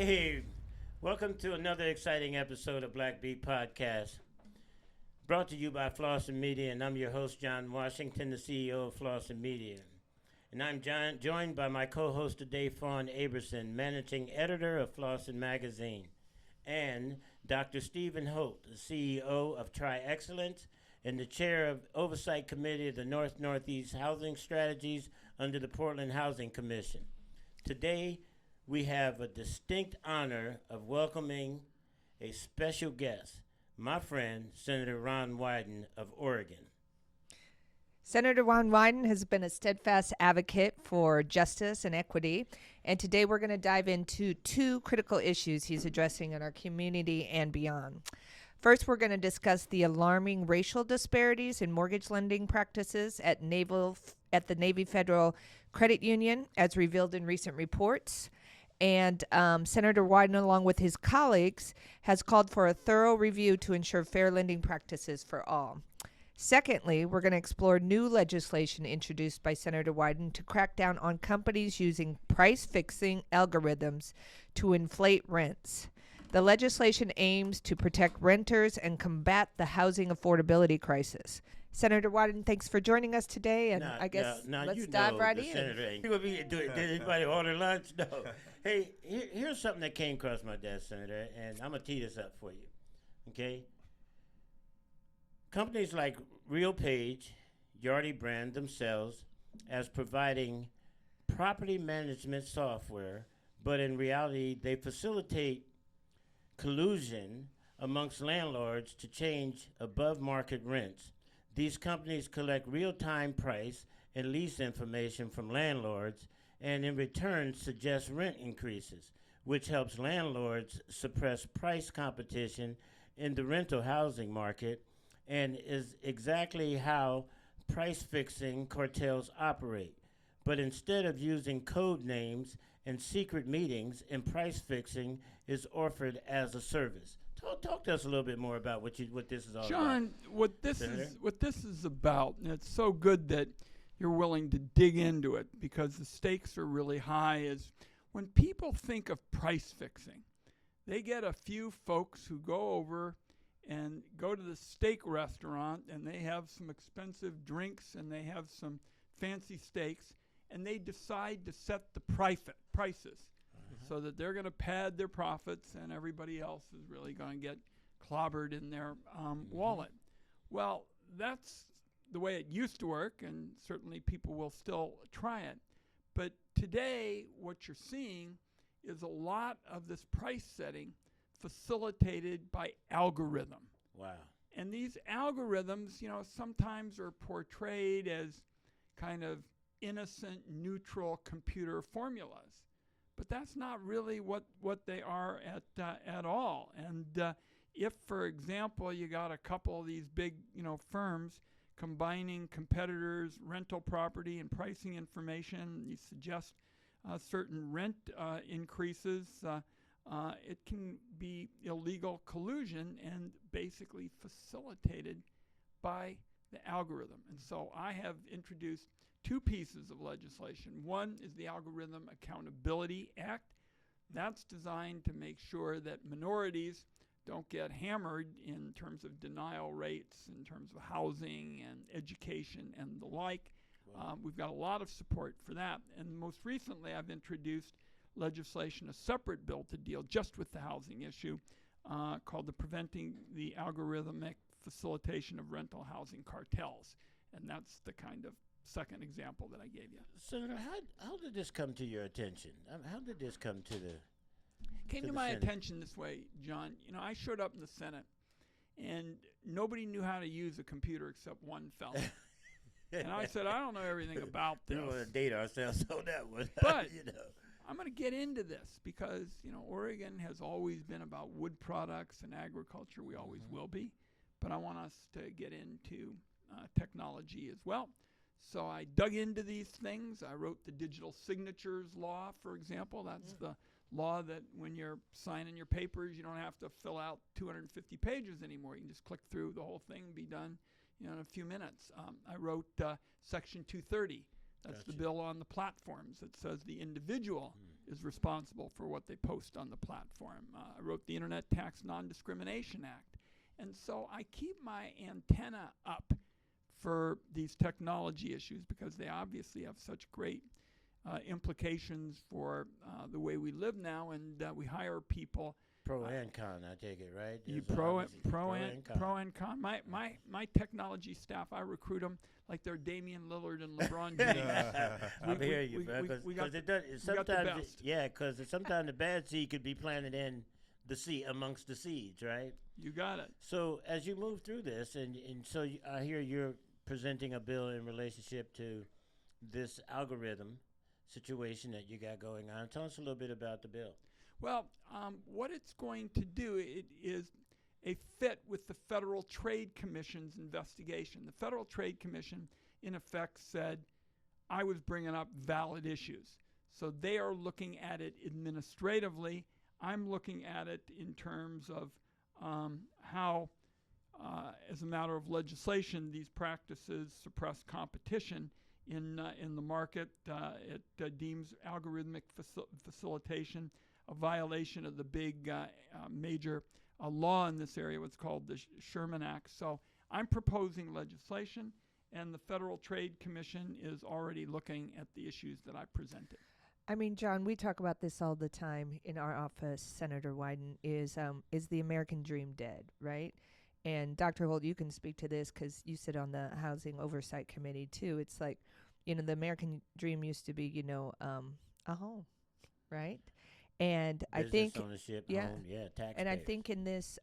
Hey, welcome to another exciting episode of Black Beat Podcast, brought to you by Flossin Media, and I'm your host, John Washington, the CEO of Flossin Media. And I'm joined by my co-host today, Fawn Aberson, managing editor of Flossin Magazine, and Dr. Stephen Holt, the CEO of Tri Excellence and the chair of Oversight Committee of the North-Northeast Housing Strategies under the Portland Housing Commission. Today, we have a distinct honor of welcoming a special guest, my friend, Senator Ron Wyden of Oregon. Senator Ron Wyden has been a steadfast advocate for justice and equity, and today we're going to dive into two critical issues he's addressing in our community and beyond. First, we're going to discuss the alarming racial disparities in mortgage lending practices at the Navy Federal Credit Union, as revealed in recent reports. And Senator Wyden, along with his colleagues, has called for a thorough review to ensure fair lending practices for all. Secondly, we're going to explore new legislation introduced by Senator Wyden to crack down on companies using price-fixing algorithms to inflate rents. The legislation aims to protect renters and combat the housing affordability crisis. Senator Wyden, thanks for joining us today, and let's dive right in. Senator ain't gonna be did anybody order lunch? No. Hey, here's something that came across my desk, Senator, and I'm gonna tee this up for you. Okay. Companies like RealPage, Yardi brand themselves as providing property management software, but in reality, they facilitate collusion amongst landlords to change above market rents. These companies collect real-time price and lease information from landlords and in return suggest rent increases, which helps landlords suppress price competition in the rental housing market and is exactly how price-fixing cartels operate. But instead of using code names and secret meetings, and price fixing is offered as a service. Talk to us a little bit more about what this is all John, about. John, what this is about, and it's so good that you're willing to dig into it because the stakes are really high, is when people think of price fixing, they get a few folks who go over and go to the steak restaurant and they have some expensive drinks and they have some fancy steaks and they decide to set the prices so that they're going to pad their profits and everybody else is really going to get clobbered in their wallet. Well, that's the way it used to work, and certainly people will still try it. But today, what you're seeing is a lot of this price setting facilitated by algorithm. Wow. And these algorithms, sometimes are portrayed as kind of innocent, neutral computer formulas. But that's not really what they are at all. And if, for example, you got a couple of these big, firms combining competitors' rental property and pricing information, you suggest certain rent increases, it can be illegal collusion and basically facilitated by the algorithm. And so I have introduced two pieces of legislation. One is the Algorithm Accountability Act. That's designed to make sure that minorities don't get hammered in terms of denial rates, in terms of housing and education and the like. Wow. We've got a lot of support for that. And most recently, I've introduced legislation, a separate bill to deal just with the housing issue, called the Preventing the Algorithmic Facilitation of Rental Housing Cartels. And that's the kind of second example that I gave you. Senator, how did this come to your attention? How did this come to the Came to my attention this way, John. I showed up in the Senate, and nobody knew how to use a computer except one fellow. And I said, I don't know everything about this. We don't want to date ourselves on that one. But I'm going to get into this because, Oregon has always been about wood products and agriculture. We always will be. But I want us to get into technology as well. So I dug into these things. I wrote the digital signatures law, for example. That's the law that when you're signing your papers, you don't have to fill out 250 pages anymore. You can just click through the whole thing, be done in a few minutes. I wrote Section 230. That's the bill on the platforms that says the individual is responsible for what they post on the platform. I wrote the Internet Tax Non-Discrimination Act. And so I keep my antenna up for these technology issues because they obviously have such great implications for the way we live now, and we hire people. Pro and con, I take it, right? You There's pro obviously and con. My technology staff, I recruit them like they're Damian Lillard and LeBron James. I hear you, because it does. Sometimes, because sometimes the bad seed could be planted in the seed amongst the seeds, right? You got it. So as you move through this, and so I hear you're presenting a bill in relationship to this algorithm situation that you got going on. Tell us a little bit about the bill. Well, what it's going to do, it is a fit with the Federal Trade Commission's investigation. The Federal Trade Commission, in effect, said, I was bringing up valid issues. So they are looking at it administratively. I'm looking at it in terms of how, as a matter of legislation, these practices suppress competition in the market. It deems algorithmic facilitation a violation of the big major law in this area, what's called the Sherman Act. So I'm proposing legislation, and the Federal Trade Commission is already looking at the issues that I presented. I mean, John, we talk about this all the time in our office. Senator Wyden, is the American dream dead, right? And Dr. Holt, you can speak to this because you sit on the Housing Oversight Committee too. It's like, the American dream used to be, a home, right? And Business I think ownership, yeah, home, taxpayers. and I think in this,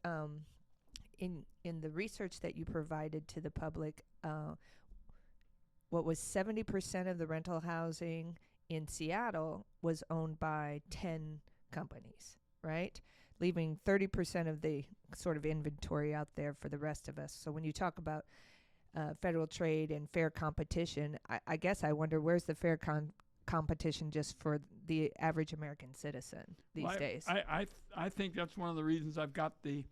in the research that you provided to the public, what was 70% of the rental housing in Seattle was owned by 10 companies, right? Leaving 30% of the sort of inventory out there for the rest of us. So when you talk about federal trade and fair competition, I guess I wonder where's the fair competition just for the average American citizen these days? I think that's one of the reasons I've got the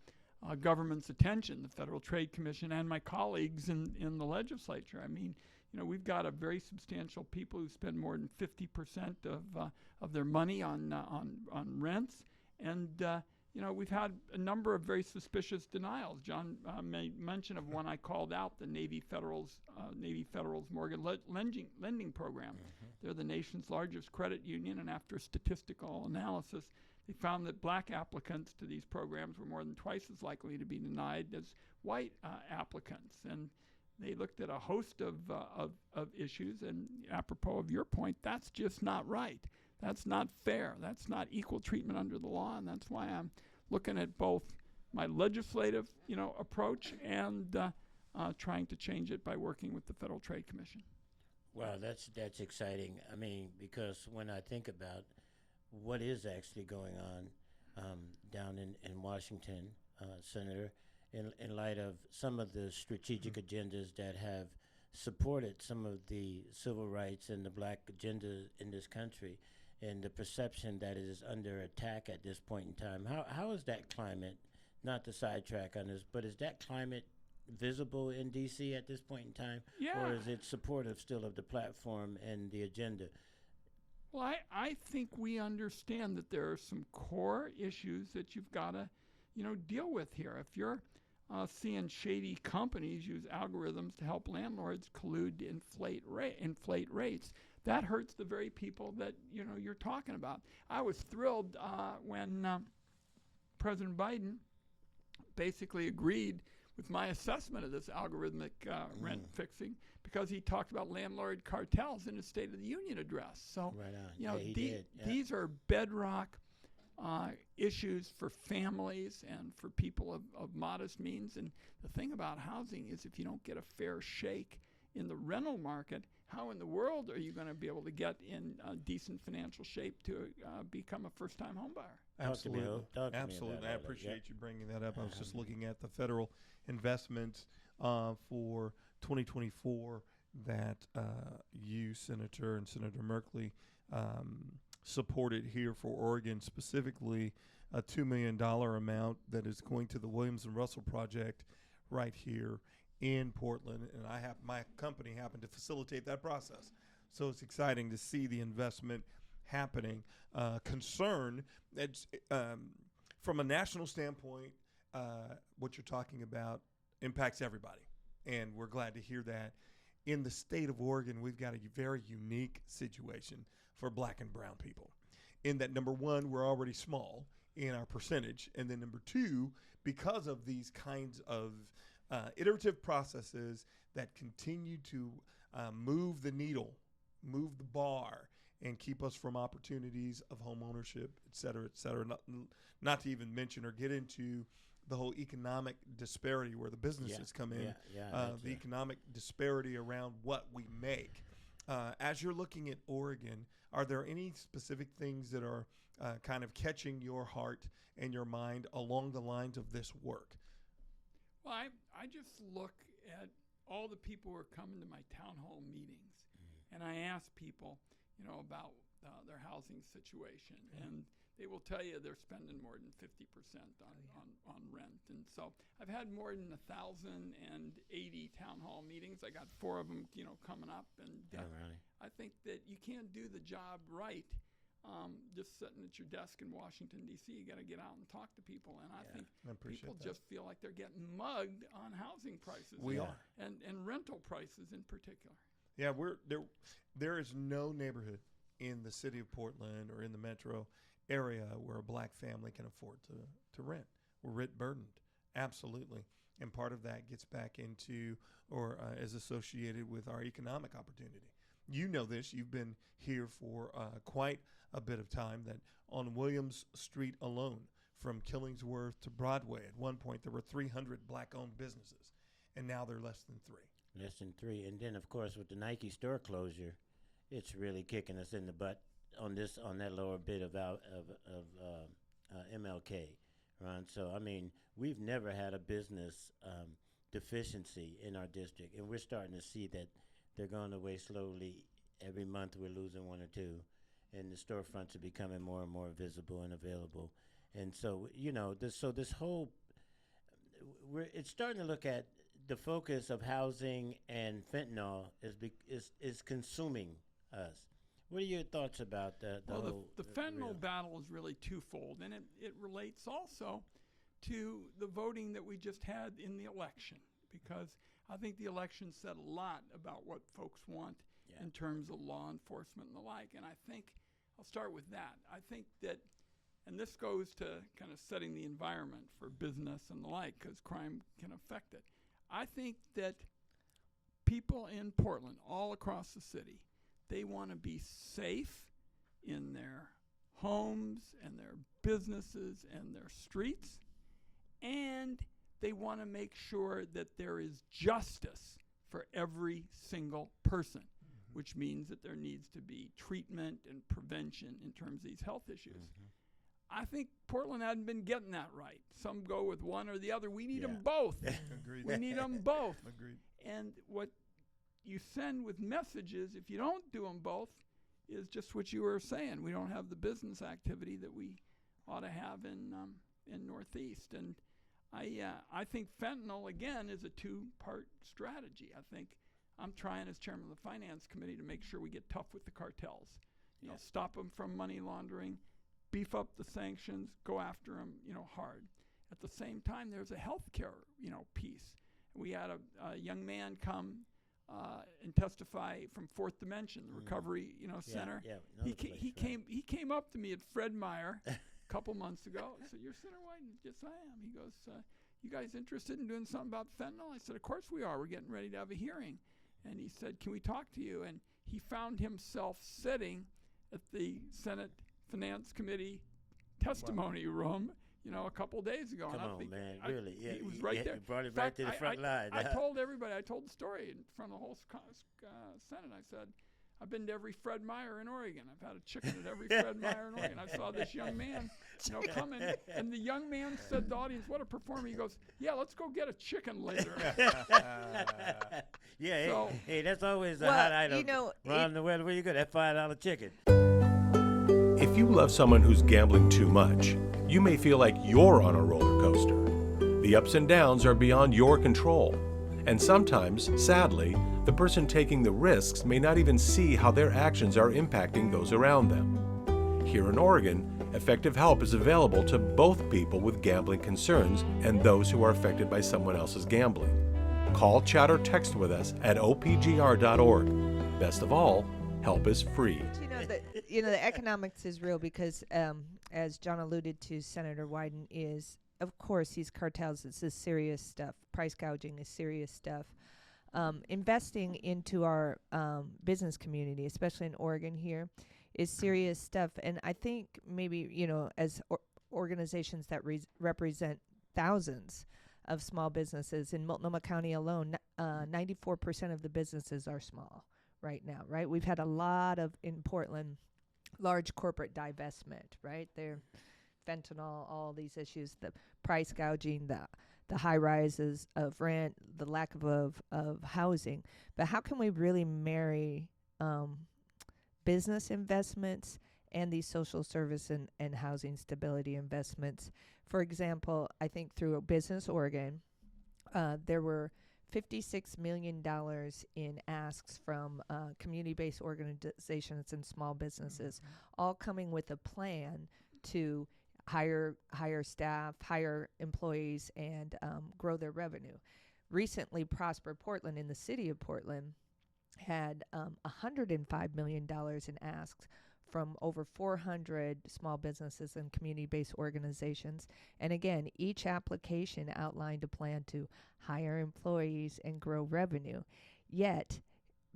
government's attention, the Federal Trade Commission, and my colleagues in the legislature. I mean, we've got a very substantial people who spend more than 50% of their money on rents, and we've had a number of very suspicious denials. John made mention of one I called out, the Navy Federal's mortgage lending program. Mm-hmm. They're the nation's largest credit union, and after statistical analysis, they found that black applicants to these programs were more than twice as likely to be denied as white applicants. And they looked at a host of issues, and apropos of your point, that's just not right. That's not fair. That's not equal treatment under the law, and that's why I'm looking at both my legislative, approach and trying to change it by working with the Federal Trade Commission. Wow, that's exciting. I mean, because when I think about what is actually going on down in Washington, Senator, in light of some of the strategic agendas that have supported some of the civil rights and the black agenda in this country, and the perception that it is under attack at this point in time, how is that climate, not to sidetrack on this, but is that climate visible in D.C. at this point in time? Yeah. Or is it supportive still of the platform and the agenda? Well, I think we understand that there are some core issues that you've got to, deal with here. If you're seeing shady companies use algorithms to help landlords collude to inflate rates, that hurts the very people that you're talking about. I was thrilled when President Biden basically agreed with my assessment of this algorithmic rent fixing, because he talked about landlord cartels in his State of the Union address. So, right on. These are bedrock issues for families and for people of modest means. And the thing about housing is, if you don't get a fair shake in the rental market, how in the world are you going to be able to get in decent financial shape to become a first-time home buyer? Absolutely. Absolutely. I appreciate you bringing that up. I was just looking at the federal investments for 2024 that you, Senator, and Senator Merkley supported here for Oregon, specifically a $2 million amount that is going to the Williams and Russell project right here in Portland, and my company happened to facilitate that process. So it's exciting to see the investment happening. Concern that's from a national standpoint, what you're talking about impacts everybody, and we're glad to hear that. In the state of Oregon, we've got a very unique situation for Black and brown people, in that, number one, we're already small in our percentage, and then number two, because of these kinds of iterative processes that continue to move the needle, move the bar, and keep us from opportunities of home ownership, et cetera, not to even mention or get into the whole economic disparity where the businesses come in, the economic disparity around what we make. As you're looking at Oregon, are there any specific things that are kind of catching your heart and your mind along the lines of this work? Well, I just look at all the people who are coming to my town hall meetings, and I ask people, about their housing situation, and they will tell you they're spending more than 50% on rent. And so I've had more than 1,080 town hall meetings. I got 4 of them, coming up, and I think that you can't do the job right just sitting at your desk in Washington, D.C. You got to get out and talk to people, and I think people just feel like they're getting mugged on housing prices. We are, and rental prices in particular. Yeah, there is no neighborhood in the city of Portland or in the metro area where a Black family can afford to rent. We're rent burdened, absolutely. And part of that gets back into or is associated with our economic opportunity. You know this. You've been here for quite a bit of time, that on Williams Street alone, from Killingsworth to Broadway, at one point there were 300 Black-owned businesses, and now they're less than 3. Less than 3. And then, of course, with the Nike store closure, it's really kicking us in the butt on that lower bit of MLK, Ron. So, I mean, we've never had a business deficiency in our district, and we're starting to see that they're going away slowly. Every month we're losing 1 or 2, and the storefronts are becoming more and more visible and available. And so, this whole it's starting to look at the focus of housing, and fentanyl is consuming us. What are your thoughts about the fentanyl battle is really twofold, and it relates also to the voting that we just had in the election, because I think the election said a lot about what folks want in terms of law enforcement and the like. And I think I'll start with that. I think that, and this goes to kind of setting the environment for business and the like, because crime can affect it. I think that people in Portland, all across the city, they want to be safe in their homes and their businesses and their streets, and they want to make sure that there is justice for every single person, which means that there needs to be treatment and prevention in terms of these health issues. I think Portland hadn't been getting that right. Some go with one or the other. We need them both. Agreed. We need them both. Agreed. And what you send with messages, if you don't do them both, is just what you were saying. We don't have the business activity that we ought to have in Northeast. And I think fentanyl, again, is a 2-part strategy. I think I'm trying as chairman of the finance committee to make sure we get tough with the cartels. Stop them from money laundering, beef up the sanctions, go after them, hard. At the same time, there's a healthcare, piece. We had a young man come and testify from Fourth Dimension, the recovery, center. He came up to me at Fred Meyer a couple months ago. I said, "You're Senator Wyden?" "Yes, I am." He goes, "You guys interested in doing something about fentanyl?" I said, "Of course we are. We're getting ready to have a hearing." And he said, "Can we talk to you?" And he found himself sitting at the Senate Finance Committee testimony room, a couple days ago. Come and on, man, really? Yeah, he was right there. You brought it In fact, right to the front line. I told everybody. I told the story in front of the whole Senate. I said, "I've been to every Fred Meyer in Oregon. I've had a chicken at every Fred Meyer in Oregon. I saw this young man, coming, and the young man said to the audience, 'What a performer!' He goes, 'Yeah, let's go get a chicken later.'" Hey, that's always a hot item. Ron, where you go? That $5 chicken. If you love someone who's gambling too much, you may feel like you're on a roller coaster. The ups and downs are beyond your control. And sometimes, sadly, the person taking the risks may not even see how their actions are impacting those around them. Here in Oregon, effective help is available to both people with gambling concerns and those who are affected by someone else's gambling. Call, chat, or text with us at opgr.org. Best of all, help is free. The economics is real because, as John alluded to, Senator Wyden is, of course, these cartels. This is serious stuff. Price gouging is serious stuff. Investing into our business community, especially in Oregon here, is serious stuff. And I think maybe, as organizations that represent thousands of small businesses in Multnomah County alone, 94% of the businesses are small right now, right? We've had a lot of, in Portland, large corporate divestment, right? They're fentanyl, all these issues, the price gouging, the high rises of rent, the lack of housing. But how can we really marry business investments and these social service and housing stability investments? For example, I think through Business Oregon, there were $56 million in asks from community-based organizations and small businesses, all coming with a plan to hire staff, hire employees, and grow their revenue. Recently, Prosper Portland in the city of Portland had $105 million in asks from over 400 small businesses and community-based organizations. And again, each application outlined a plan to hire employees and grow revenue. Yet,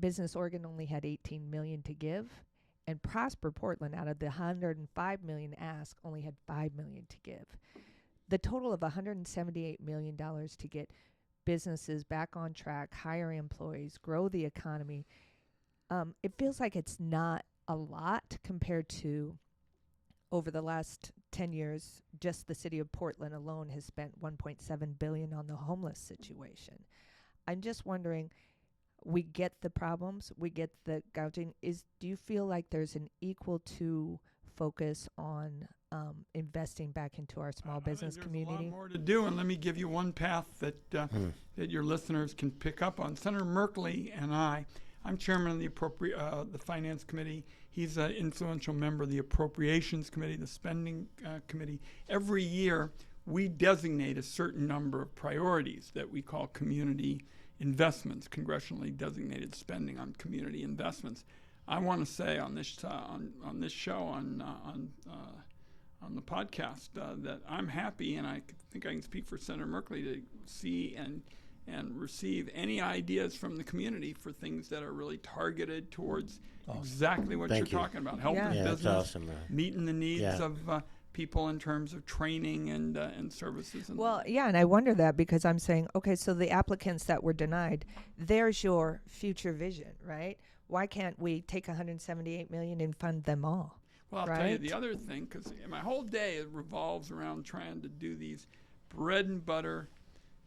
Business Oregon only had $18 million to give, and Prosper Portland, out of the $105 million asked, only had $5 million to give. The total of $178 million to get businesses back on track, hire employees, grow the economy. It feels like it's not a lot compared to, over the last 10 years, just the city of Portland alone has spent $1.7 billion on the homeless situation. I'm just wondering, we get the problems, we get the gouging. Do you feel like there's an equal to focus on investing back into our small business community? There's a lot more to do, and let me give you one path that that your listeners can pick up on. Senator Merkley and I'm chairman of the Finance Committee. He's an influential member of the Appropriations Committee, the Spending Committee. Every year, we designate a certain number of priorities that we call community investments, congressionally designated spending on community investments. I want to say on this show on the podcast that I'm happy, and I think I can speak for Senator Merkley, to see and receive any ideas from the community for things that are really targeted towards exactly what you're talking about, helping business, that's awesome, meeting the needs of people in terms of training and services. And I wonder that because I'm saying, okay, so the applicants that were denied, there's your future vision, right? Why can't we take $178 million and fund them all? Well, I'll tell you the other thing, because my whole day revolves around trying to do these bread and butter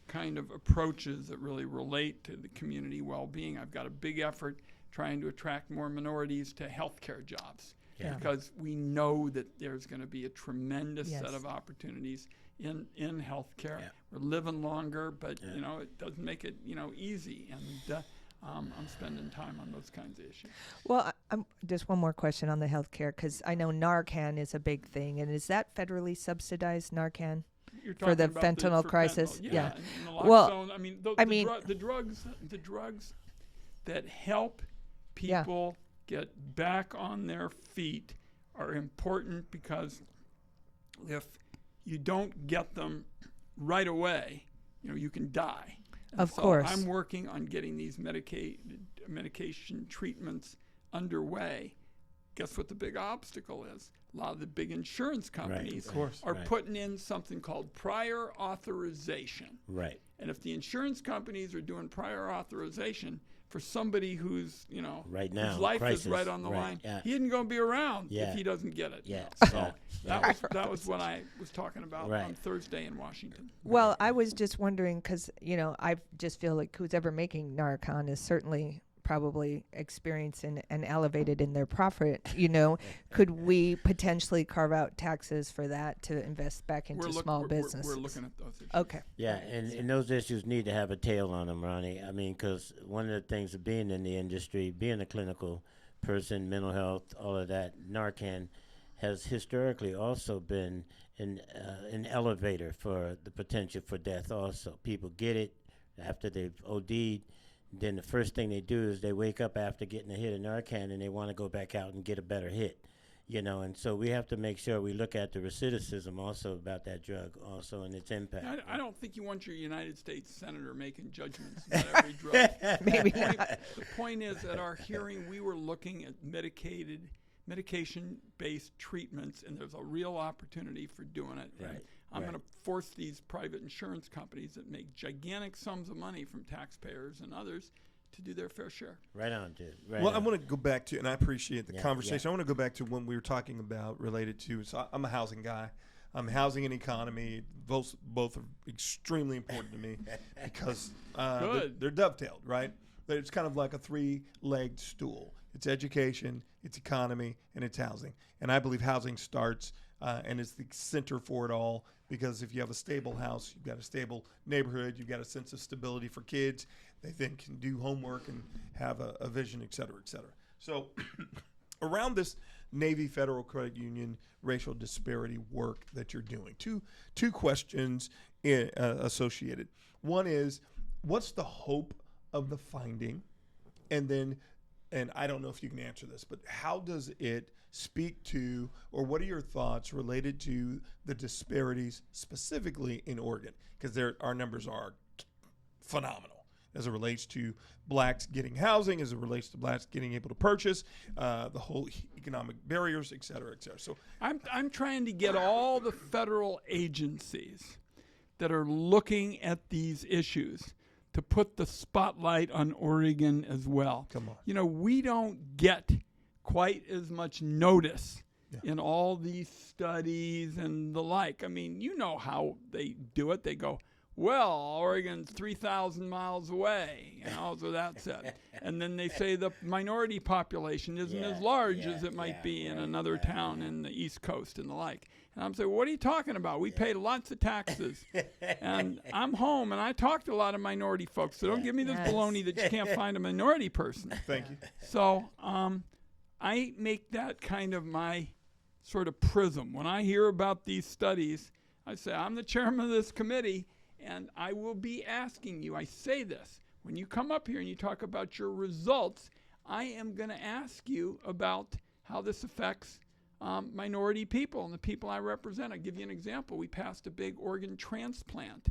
kind of approaches that really relate to the community well-being. I've got a big effort trying to attract more minorities to healthcare jobs because we know that there's going to be a tremendous set of opportunities in healthcare. We're living longer, but it doesn't make it easy, and I'm spending time on those kinds of issues. Well, just one more question on the healthcare, because I know Narcan is a big thing, and is that federally subsidized, Narcan? For the fentanyl crisis, yeah. Well, the drugs that help people get back on their feet are important, because if you don't get them right away, you can die. And of course, I'm working on getting these medication treatments underway. Guess what the big obstacle is? A lot of the big insurance companies are putting in something called prior authorization. Right. And if the insurance companies are doing prior authorization for somebody who's, right now, whose life crisis, is right on the line, he isn't going to be around if he doesn't get it. So that was what I was talking about on Thursday in Washington. Well, I was just wondering, because, I just feel like who's ever making Narcan is certainly probably experienced and elevated in their profit. Could we potentially carve out taxes for that to invest back into small businesses? We're looking at those issues. Okay. Yeah, and those issues need to have a tail on them, Ronnie. I mean, because one of the things of being in the industry, being a clinical person, mental health, all of that, Narcan has historically also been an elevator for the potential for death also. People get it after they've OD'd. Then the first thing they do is they wake up after getting a hit of Narcan and they want to go back out and get a better hit. And so we have to make sure we look at the recidivism also about that drug also and its impact. I don't think you want your United States Senator making judgments about every drug. Maybe not. The point is, at our hearing, we were looking at medication-based treatments, and there's a real opportunity for doing it. Right. And I'm going to force these private insurance companies that make gigantic sums of money from taxpayers and others to do their fair share. Right on, dude. Right Well, on. I want to go back to, and I appreciate the Yeah, conversation. yeah. I want to go back to when we were talking about related to, so I'm a housing guy. Housing and economy, both are extremely important to me because they're dovetailed, right? It's kind of like a three-legged stool. It's education, it's economy, and it's housing. And I believe housing starts and is the center for it all, because if you have a stable house, you've got a stable neighborhood, you've got a sense of stability for kids. They then can do homework and have a vision, et cetera, et cetera. So around this Navy Federal Credit Union racial disparity work that you're doing, two questions associated. One is, what's the hope of the finding? And then, and I don't know if you can answer this, but how does it speak to, or what are your thoughts related to the disparities specifically in Oregon? Because our numbers are phenomenal as it relates to blacks getting housing, as it relates to blacks getting able to purchase, the whole economic barriers, et cetera, et cetera. So I'm trying to get all the federal agencies that are looking at these issues to put the spotlight on Oregon as well. Come on. We don't get quite as much notice in all these studies and the like. I mean, you know how they do it. They go, well, Oregon's 3,000 miles away, so that's it. And then they say the minority population isn't as large as it might be in another town in the East Coast and the like. And I'm saying, what are you talking about? We pay lots of taxes. And I'm home, and I talk to a lot of minority folks, so don't give me this baloney that you can't find a minority person. Thank you. So I make that kind of my sort of prism. When I hear about these studies, I say, I'm the chairman of this committee, and I will be asking you, I say this, when you come up here and you talk about your results, I am going to ask you about how this affects minority people and the people I represent. I'll give you an example. We passed a big organ transplant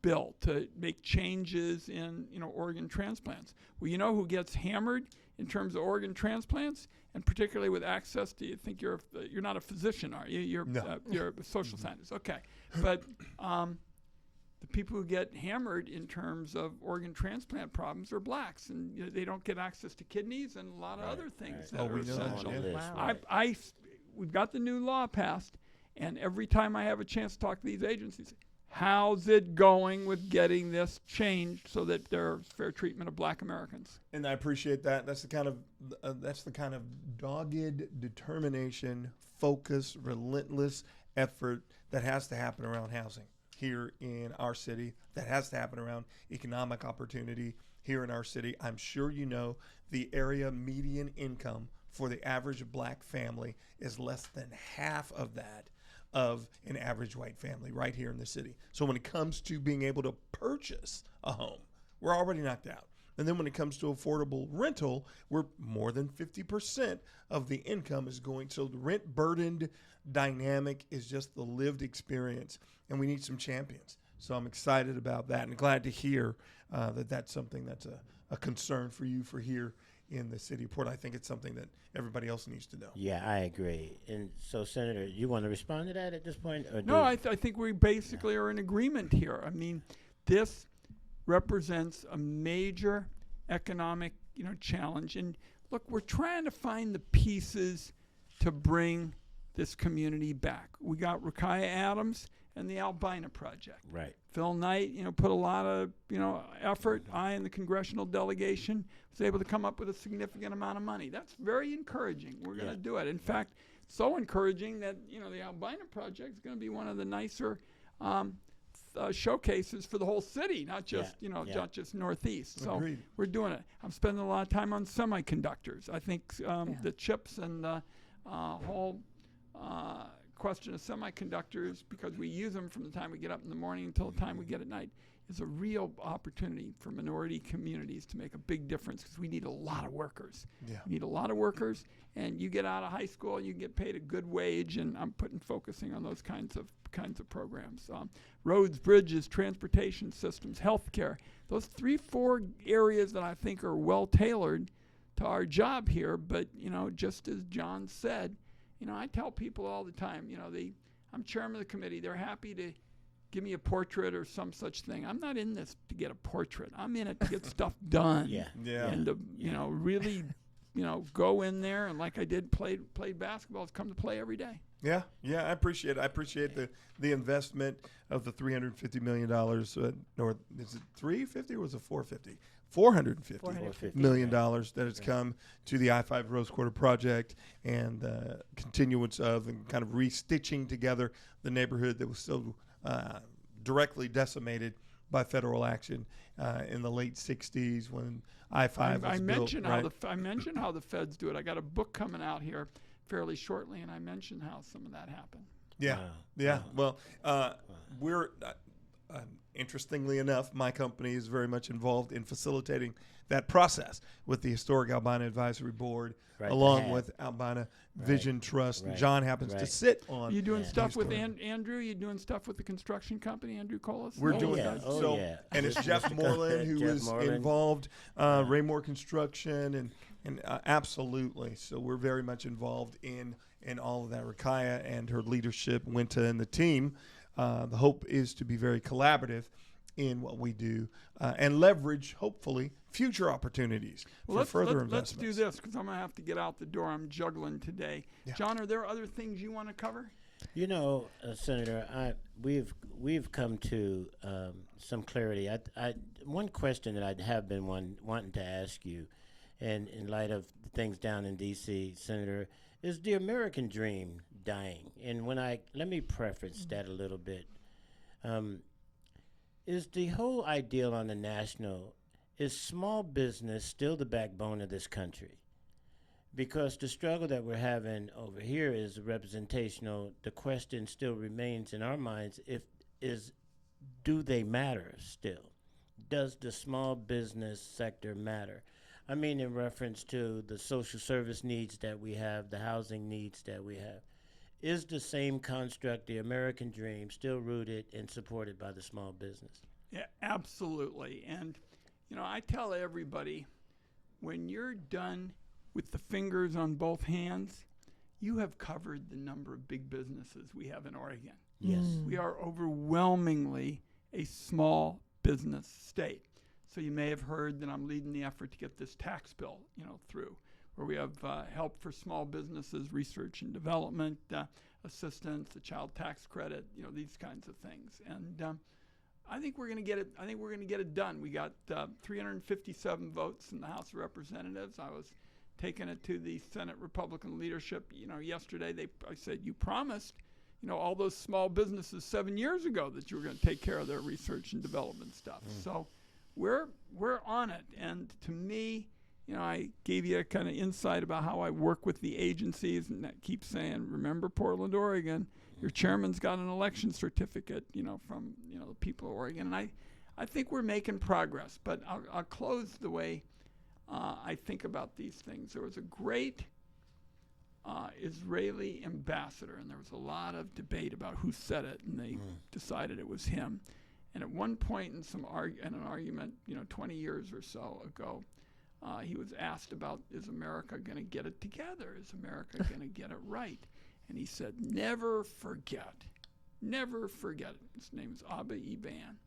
bill to make changes in organ transplants. Well, you know who gets hammered in terms of organ transplants, and particularly with access to, you think you're not a physician, are you? You're a social scientist. Okay. But the people who get hammered in terms of organ transplant problems are blacks, and they don't get access to kidneys and a lot of other things that are we know that, essential. yeah. Wow. We've got the new law passed, and every time I have a chance to talk to these agencies, how's it going with getting this changed so that there's fair treatment of black Americans? And I appreciate that. That's the kind of dogged determination, focus, relentless effort that has to happen around housing here in our city, that has to happen around economic opportunity here in our city. I'm sure you know the area median income for the average black family is less than half of that of an average white family right here in the city. So when it comes to being able to purchase a home, we're already knocked out. And then when it comes to affordable rental, we're more than 50% of the income is going. So the rent burdened dynamic is just the lived experience, and we need some champions. So I'm excited about that and glad to hear that that's something that's a concern for you for here in the city of Portland. I think it's something that everybody else needs to know. Yeah, I agree. And so, Senator, you want to respond to that at this point? Or No, I think we basically are in agreement here. I mean, this represents a major economic, challenge. And look, we're trying to find the pieces to bring this community back. We got Rakaya Adams and the Albina Project. Right. Phil Knight, put a lot of, effort. I and the congressional delegation was able to come up with a significant amount of money. That's very encouraging. We're going to do it. In fact, so encouraging that, the Albina Project is going to be one of the nicer showcases for the whole city, not just, not just Northeast. So we're doing it. I'm spending a lot of time on semiconductors. I think the chips and whole question of semiconductors, because we use them from the time we get up in the morning until the time we get at night, is a real opportunity for minority communities to make a big difference, because we need a lot of workers. Yeah. We need a lot of workers, and you get out of high school, you get paid a good wage, and I'm focusing on those kinds of programs. Roads, bridges, transportation systems, healthcare. Those 3-4 areas that I think are well tailored to our job here. But just as John said, I tell people all the time, I'm chairman of the committee. They're happy to give me a portrait or some such thing. I'm not in this to get a portrait. I'm in it to get stuff done. Yeah. And to, really, go in there, and like I did, played basketball, come to play every day. Yeah, I appreciate it. I appreciate the investment of the $350 million. Or is it $350 or was it $450? $450 million that has come to the I-5 Rose Quarter project, and continuance of and kind of restitching together the neighborhood that was so directly decimated by federal action in the late 60s when I-5 was built. I mentioned how the feds do it. I got a book coming out here fairly shortly, and I mentioned how some of that happened. Yeah, Wow. yeah. Wow. Well, we're interestingly enough, my company is very much involved in facilitating that process with the Historic Albina Advisory Board, Right, along to have. with Albina Vision Trust. And Right, John happens to right. sit on. You doing Yeah. stuff with Historic. Andrew? You doing stuff with the construction company, Andrew Colas? We're Oh, doing yeah. that. Oh, So, yeah. and it's Jeff Moreland who Jeff is Moreland. involved, Raymore Construction, and absolutely. So we're very much involved in all of that. Rakaya and her leadership, Winta and the team. The hope is to be very collaborative in what we do and leverage, hopefully, future opportunities for further let's investments. do this, because I'm going to have to get out the door. I'm juggling today. Yeah. John, are there other things you want to cover? Senator, we've come to some clarity. One question that I have been wanting to ask you, and in light of things down in D.C., Senator, is the American dream dying? And let me preface that a little bit. Is the whole ideal on the national, is small business still the backbone of this country? Because the struggle that we're having over here is representational. The question still remains in our minds, do they matter still? Does the small business sector matter? I mean, in reference to the social service needs that we have, the housing needs that we have. Is the same construct, the American dream, still rooted and supported by the small business? Yeah, absolutely. And, I tell everybody, when you're done with the fingers on both hands, you have covered the number of big businesses we have in Oregon. Yes. We are overwhelmingly a small business state. So you may have heard that I'm leading the effort to get this tax bill, through, where we have help for small businesses, research and development, assistance, the child tax credit, these kinds of things. And I think we're going to get it. I think we're going to get it done. We got 357 votes in the House of Representatives. I was taking it to the Senate Republican leadership. Yesterday I said, you promised, all those small businesses 7 years ago that you were going to take care of their research and development stuff. So we're on it. And to me, I gave you a kind of insight about how I work with the agencies, and that keeps saying, remember Portland, Oregon, your chairman's got an election certificate, from, the people of Oregon. And I think we're making progress, but I'll close the way I think about these things. There was a great Israeli ambassador, and there was a lot of debate about who said it, and they decided it was him. And at one point in an argument, 20 years or so ago, he was asked about, is America going to get it together? Is America going to get it right? And he said, never forget. His name is Abba Eban.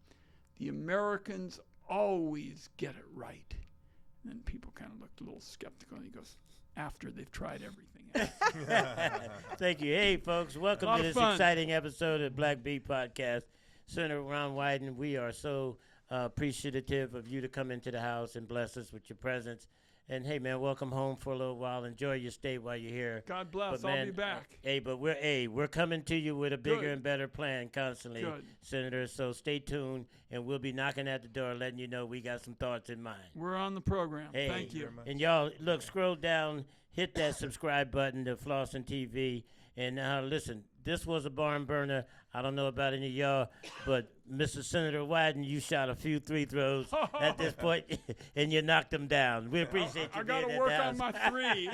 The Americans always get it right. And then people kind of looked a little skeptical, and he goes, after they've tried everything else. Thank you. Hey, folks, welcome Lot to of this fun. exciting episode of Black Beat Podcast. Senator Ron Wyden, we are so appreciative of you to come into the house and bless us with your presence. And hey, man, welcome home for a little while. Enjoy your stay while you're here. God bless. But, I'll man, be back. But we're coming to you with a bigger Good. and better plan constantly, Good. Senator. So stay tuned, and we'll be knocking at the door, letting you know we got some thoughts in mind. We're on the program. Hey, Thank you. And y'all, look, scroll down, hit that subscribe button to Flossin TV, and listen. This was a barn burner. I don't know about any of y'all, but Mr. Senator Wyden, you shot a few free throws at this point, and you knocked them down. We appreciate you I being got to at work the on house. my three.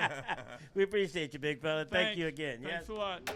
We appreciate you, big fella. Thank you again. Thanks Yes? a lot.